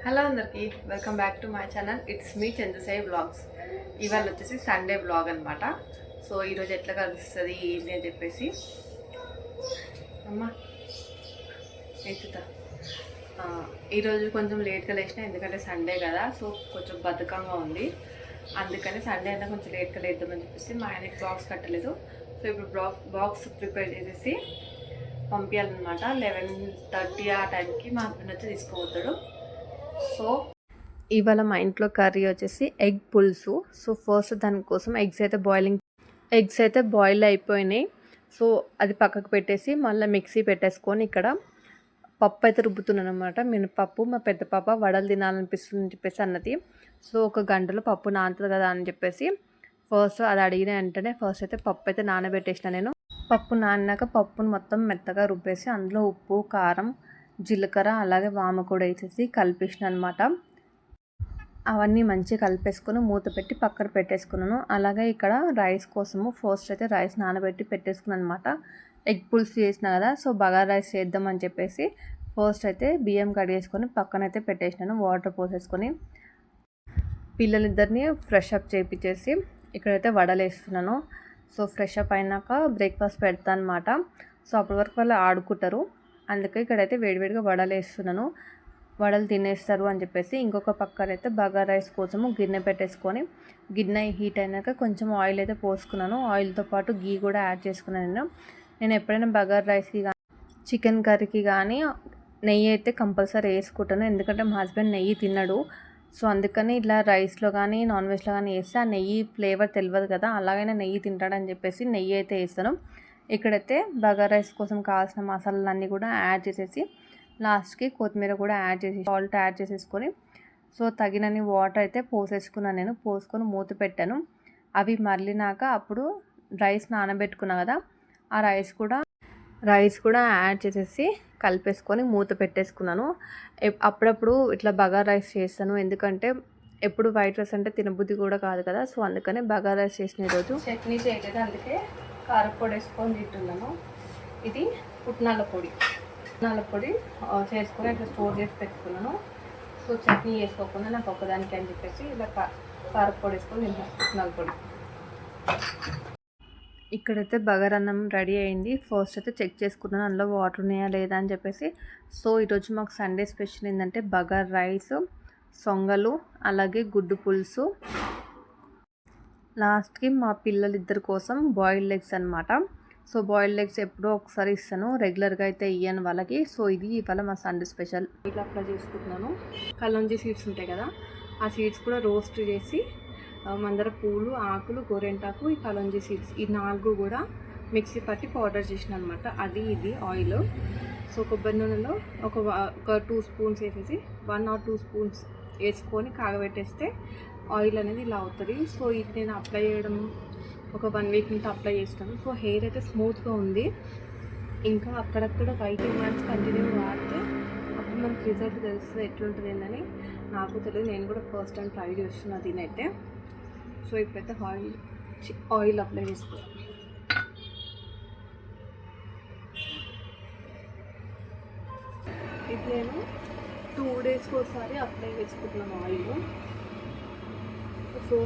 Hello అందరికి welcome back to my channel. It's me Chandrasai vlogs. ఇవాళ వచ్చేసి సండే వ్లాగ్ అనమాట. సో ఈరోజు ఎట్లా కలుస్తుంది ఏంటి అని చెప్పేసి అమ్మా ఎత్తుతా. ఈరోజు కొంచెం లేట్గా లేచిన, ఎందుకంటే సండే కదా. సో కొంచెం బద్ధకంగా ఉంది, అందుకని సండే అయినా కొంచెం లేట్గా లేద్దామని చెప్పేసి మా ఆయనకి బాక్స్ కట్టలేదు. సో ఇప్పుడు బాక్స్ ప్రిపేర్ చేసేసి పంపించాలన్నమాట. 11:30 ఆ టైంకి మా హస్బెండ్ వచ్చి తీసుకుపోతాడు. సో ఇవాళ మా ఇంట్లో కర్రీ వచ్చేసి ఎగ్ పులుసు. సో ఫస్ట్ దానికోసం ఎగ్స్ అయితే బాయిల్ అయిపోయినాయి. సో అది పక్కకు పెట్టేసి మళ్ళీ మిక్సీ పెట్టేసుకొని ఇక్కడ పప్పు అయితే రుబ్బుతున్నాను అనమాట. మినపప్పు. మా పెద్ద పాప వడలు తినాలనిపిస్తుంది అని చెప్పేసి అన్నది. సో ఒక గంటలో పప్పు నానుతుంది కదా అని చెప్పేసి ఫస్ట్ అది అడిగిన వెంటనే ఫస్ట్ అయితే పప్పు అయితే నానబెట్టేసిన నేను. పప్పు నానినాక పప్పును మొత్తం మెత్తగా రుబ్బేసి అందులో ఉప్పు, కారం, జీలకర్ర అలాగే వామ కూడా వేసేసి కలిపేసిన అనమాట. అవన్నీ మంచిగా కలిపేసుకొని మూత పెట్టి పక్కన పెట్టేసుకున్నాను. అలాగే ఇక్కడ రైస్ కోసము ఫస్ట్ అయితే రైస్ నానబెట్టి పెట్టేసుకున్నాను అనమాట. ఎగ్ పులుసు చేసిన కదా, సో బగారా రైస్ చేద్దామని చెప్పేసి ఫస్ట్ అయితే బియ్యం కడిగేసుకొని పక్కనైతే పెట్టేసినాను. వాటర్ పోసేసుకొని పిల్లలిద్దరిని ఫ్రెష్ అప్ చేయించేసి ఇక్కడైతే వడలు వేస్తున్నాను. సో ఫ్రెష్ అప్ అయినాక బ్రేక్ఫాస్ట్ పెడతాను అనమాట. సో అప్పటి వరకు వాళ్ళు ఆడుకుంటారు, అందుకే ఇక్కడైతే వేడివేడిగా వడలు వేస్తున్నాను. వడలు తినేస్తారు అని చెప్పేసి ఇంకొక పక్కన అయితే బగారా రైస్ కోసము గిన్నె పెట్టేసుకొని గిన్నె హీట్ అయినాక కొంచెం ఆయిల్ అయితే పోసుకున్నాను. ఆయిల్తో పాటు గీ కూడా యాడ్ చేసుకున్నాను. నేను ఎప్పుడైనా బగారా రైస్కి కానీ చికెన్ కర్రీకి కానీ నెయ్యి అయితే కంపల్సరీ వేసుకుంటాను, ఎందుకంటే మా హస్బెండ్ నెయ్యి తినడు. సో అందుకని ఇట్లా రైస్లో కానీ నాన్ వెజ్లో కానీ వేస్తే ఆ నెయ్యి ఫ్లేవర్ తెలియదు కదా, అలాగైనా నెయ్యి తింటాడని చెప్పేసి నెయ్యి అయితే వేస్తాను. ఇక్కడైతే బగారా రైస్ కోసం కావాల్సిన మసాలాలన్నీ కూడా యాడ్ చేసేసి లాస్ట్కి కొత్తిమీర కూడా యాడ్ చేసి సాల్ట్ యాడ్ చేసేసుకొని సో తగినన్ని వాటర్ అయితే పోసేసుకున్నాను. నేను పోసుకొని మూత పెట్టాను. అవి మరలినాక అప్పుడు రైస్ నానబెట్టుకున్నా కదా, ఆ రైస్ కూడా యాడ్ చేసేసి కలిపేసుకొని మూత పెట్టేసుకున్నాను. అప్పుడప్పుడు ఇట్లా బగారా రైస్ చేస్తాను, ఎందుకంటే ఎప్పుడు వైట్ రైస్ అంటే తినబుద్ధి కూడా కాదు కదా. సో అందుకని బగారా రైస్ చేసిన రోజు చట్నీ చేయలేదు, అందుకే కారపొడి వేసుకొని తింటున్నాను. ఇది పుట్నాల పొడి చేసుకొని ఇట్లా స్టోర్ చేసి పెట్టుకున్నాను. సో చట్నీ వేసుకోకుండా నాకు ఒక్కదానికి అని చెప్పేసి ఇలా కారపొడి వేసుకొని తింటాను, పుట్నాల పొడి. ఇక్కడైతే బగారన్నం రెడీ అయింది. ఫస్ట్ అయితే చెక్ చేసుకున్నాను అందులో వాటర్ ఉన్నాయా లేదా అని చెప్పేసి. సో ఈరోజు మాకు సండే స్పెషల్ ఏంటంటే బగారా రైస్, సొంగలు, అలాగే గుడ్డు పులుసు, లాస్ట్కి మా పిల్లలిద్దరి కోసం బాయిల్డ్ ఎగ్స్ అనమాట. సో బాయిల్డ్ ఎగ్స్ ఎప్పుడో ఒకసారి ఇస్తాను, రెగ్యులర్గా అయితే ఇయ్యాను వాళ్ళకి. సో ఇది ఇవాళ మా సండే స్పెషల్. ఇట్లా అప్లై చేసుకుంటున్నాను. కల్లంజి సీడ్స్ ఉంటాయి కదా, ఆ సీడ్స్ కూడా రోస్ట్ చేసి మందర పూలు, ఆకులు, గోరెంటాకు, ఈ కలంజీ సీడ్స్ ఈ 4 కూడా మిక్సీ పట్టి పౌడర్ చేసిన అనమాట. అది ఇది ఆయిల్. సో కొబ్బరి నూనెలో ఒక 2 స్పూన్స్ వేసేసి 1 or 2 స్పూన్స్ వేసుకొని కాగబెట్టేస్తే ఆయిల్ అనేది ఇలా అవుతుంది. సో ఇది నేను అప్లై చేయడం ఒక 1 వీక్ నుంచి అప్లై చేస్తాను. సో హెయిర్ అయితే స్మూత్గా ఉంది. ఇంకా అక్కడక్కడ 5 మంత్స్ కంటిన్యూ వాడితే అప్పుడు మనకు రిజల్ట్ తెలుస్తుంది ఎట్లుంటుంది ఏంటని. నాకు తెలియదు, నేను కూడా ఫస్ట్ టైం ట్రై చేస్తున్నా దీనైతే. సో ఇప్పుడైతే ఆయిల్ అప్లై చేసుకోవాలి. ఇది నేను 2 డేస్కి ఒకసారి అప్లై చేసుకుంటున్నాను oil. So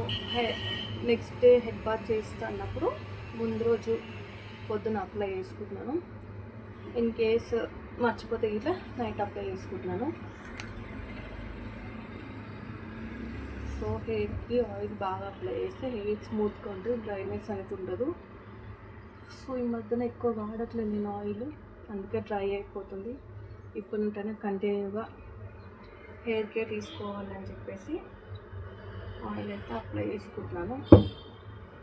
next day head bath చేస్తా అన్నప్పుడు ముందు రోజు పొద్దున అప్లై చేసుకుంటున్నాను. ఇన్ కేస్ మర్చిపోతే ఇట్లా నైట్ అప్లై చేసుకుంటున్నాను. సో హెయిర్కి ఆయిల్ బాగా అప్లై చేస్తే హెయిర్ స్మూత్గా ఉంటుంది, డ్రైనెస్ అనేది ఉండదు. సో ఈ మధ్యన ఎక్కువ వాడట్లేదు నేను ఆయిల్, అందుకే డ్రై అయిపోతుంది. ఇప్పుడు ఉంటేనే కంటిన్యూగా హెయిర్ కేర్ తీసుకోవాలని చెప్పేసి ఆయిల్ అయితే అప్లై చేసుకుంటున్నాను.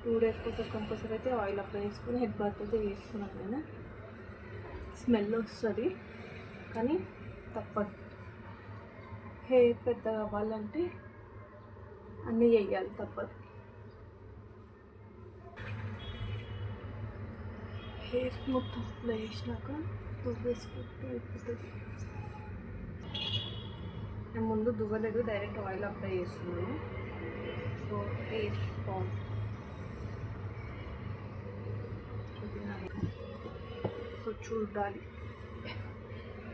2 డేస్ కోసం కంపల్సరీ అయితే ఆయిల్ అప్లై చేసుకుని హెడ్ బాత్ అయితే చేసుకున్నాను నేను. స్మెల్ వస్తుంది కానీ తప్పదు, హెయిర్ పెద్దగా అవ్వాలంటే అన్నీ చేయాలి, తప్పదు. హెయిర్ మొత్తం అప్లై చేసినాక దువ్వేసుకుంటూ అయిపోతుంది. నేను ముందు దువ్వలేదు, డైరెక్ట్ ఆయిల్ అప్లై చేస్తున్నాను. సో హెయిర్ ఫామ్ సో చూడాలి.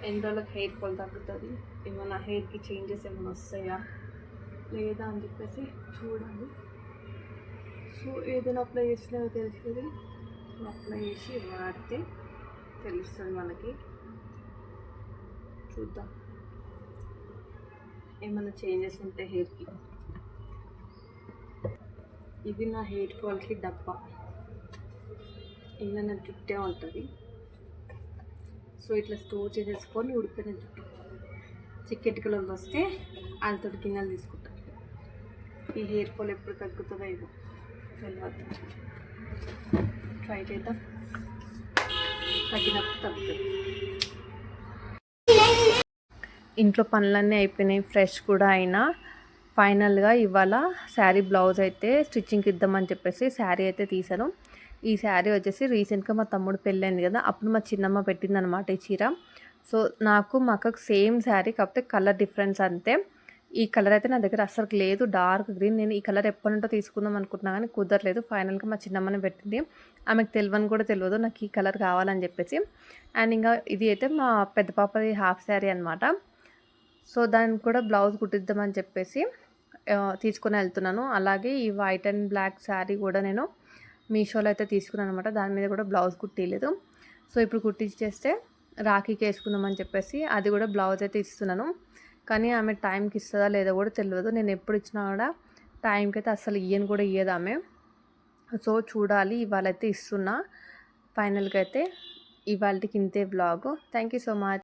ఎన్ని రోజులకు హెయిర్ ఫాల్ తగ్గుతుంది, ఏమైనా హెయిర్కి చేంజెస్ ఏమైనా వస్తాయా లేదా అని చెప్పేసి చూడాలి. సో ఏదైనా అప్లై చేసినా తెలిసేది, అప్లై చేసి వాడితే తెలుస్తుంది మనకి. చూద్దాం ఏమైనా చేంజెస్ ఉంటే హెయిర్కి. ఇది నా హెయిర్ ఫాల్కి డబ్బా, ఇందులో నా జుట్టే ఉంటుంది. సో ఇట్లా స్టోర్ చేసేసుకొని ఉడిపోయిన జుట్టు చిక్కెటికలు వస్తే వాళ్ళతో గిన్నెలు తీసుకుంటాను. ఈ హెయిర్ ఫాల్ ఎప్పుడు తగ్గుతుందో ఇవ్వ తెలియదు, ట్రై చేద్దాం, తగ్గినప్పుడు తగ్గుతుంది. ఇంట్లో పనులన్నీ అయిపోయినాయి, ఫ్రెష్ కూడా అయినా. ఫైనల్గా ఇవాళ శారీ బ్లౌజ్ అయితే స్టిచ్చింగ్కి ఇద్దామని చెప్పేసి శారీ అయితే తీసాను. ఈ శారీ వచ్చేసి రీసెంట్గా మా తమ్ముడు పెళ్ళైంది కదా, అప్పుడు మా చిన్నమ్మ పెట్టిందనమాట ఈ చీర. సో నాకు మా అక్కకు సేమ్ శారీ, కాకపోతే కలర్ డిఫరెన్స్ అంతే. ఈ కలర్ అయితే నా దగ్గర అసలు లేదు, డార్క్ గ్రీన్. నేను ఈ కలర్ ఎప్పటి నుంటో తీసుకుందాం అనుకుంటున్నా కానీ కుదరలేదు. ఫైనల్గా మా చిన్నమ్మని పెట్టింది, ఆమెకు తెలియని కూడా తెలియదు నాకు ఈ కలర్ కావాలని చెప్పేసి. అండ్ ఇంకా ఇది అయితే మా పెద్ద పాపది హాఫ్ శారీ అనమాట. సో దానికి కూడా బ్లౌజ్ కుట్టిద్దామని చెప్పేసి తీసుకుని వెళ్తున్నాను. అలాగే ఈ వైట్ అండ్ బ్లాక్ శారీ కూడా నేను మీషోలో అయితే తీసుకున్నాను అనమాట. దాని మీద కూడా బ్లౌజ్ కుట్టిలేదు. సో ఇప్పుడు కుట్టించేస్తే రాఖీకి వేసుకుందామని చెప్పేసి అది కూడా బ్లౌజ్ అయితే ఇస్తున్నాను. కానీ ఆమె టైంకి ఇస్తుందా లేదా కూడా తెలియదు. నేను ఎప్పుడు ఇచ్చినా కూడా టైంకి అయితే అసలు ఇయ్యను కూడా ఇయ్యదు ఆమె. సో చూడాలి, ఇవాళ అయితే ఇస్తున్నా. ఫైనల్గా అయితే ఇవాళకి ఇంతే blog. Thank you so much.